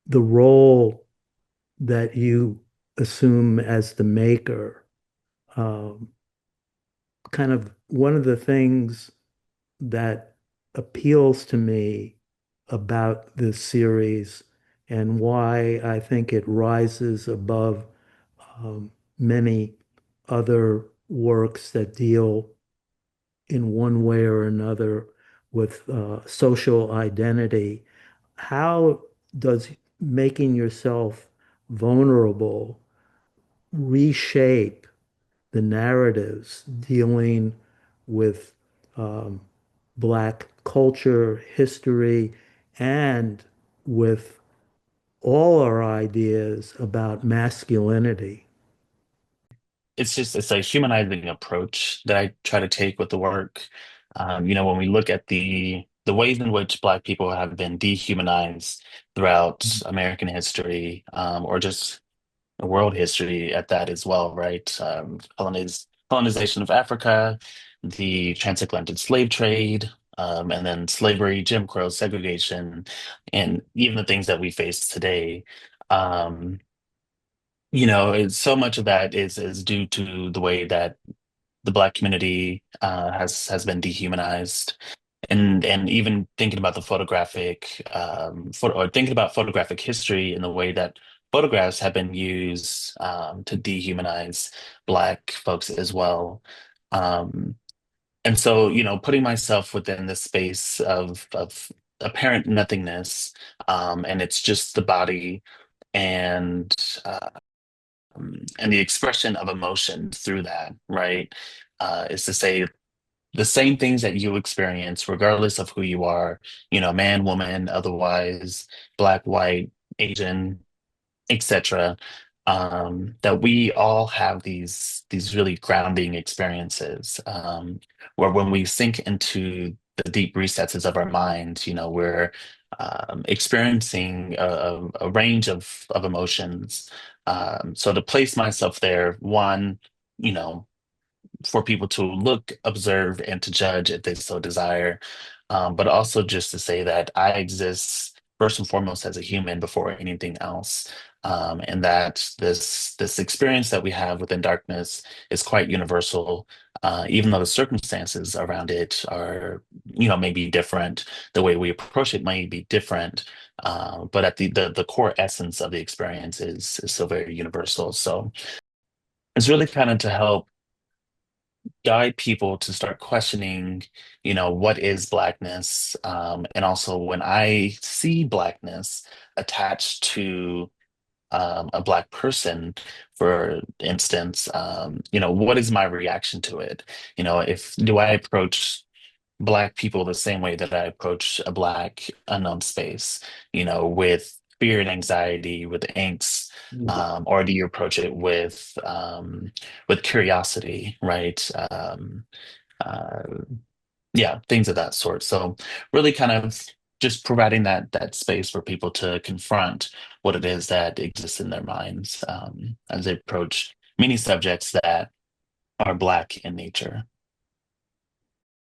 the role that you assume as the maker. Um, Kind of one of the things that appeals to me about this series and why I think it rises above many other works that deal in one way or another with social identity. How does making yourself vulnerable reshape the narratives dealing with um, Black culture, history, and with all our ideas about masculinity? It's a humanizing approach that I try to take with the work. When we look at the ways in which Black people have been dehumanized throughout American history, or just world history at that as well, right? Colonization of Africa, the transatlantic slave trade, and then slavery, Jim Crow, segregation, and even the things that we face today. Um, so much of that is due to the way that the Black community has been dehumanized, and even thinking about the photographic or thinking about photographic history in the way that photographs have been used to dehumanize Black folks as well. Um, and so, putting myself within the space of apparent nothingness, and it's just the body and uh, and the expression of emotion through that, right? Is to say the same things that you experience, regardless of who you are, man, woman, otherwise, Black, white, Asian, etc. That we all have these really grounding experiences, where when we sink into the deep recesses of our minds, we're experiencing a range of emotions. So to place myself there, one, you know, for people to look, observe, and to judge if they so desire. But also just to say that I exist first and foremost as a human before anything else. And that this experience that we have within darkness is quite universal, even though the circumstances around it are, maybe different. The way we approach it may be different, but at the core essence of the experience is still very universal. So it's really kind of to help guide people to start questioning, what is Blackness? And also when I see Blackness attached to a Black person, for instance, what is my reaction to it? If do I approach Black people the same way that I approach a Black unknown space, with fear and anxiety, with angst, or do you approach it with curiosity, right? Uh, yeah, things of that sort. So really kind of just providing that space for people to confront what it is that exists in their minds, as they approach many subjects that are Black in nature.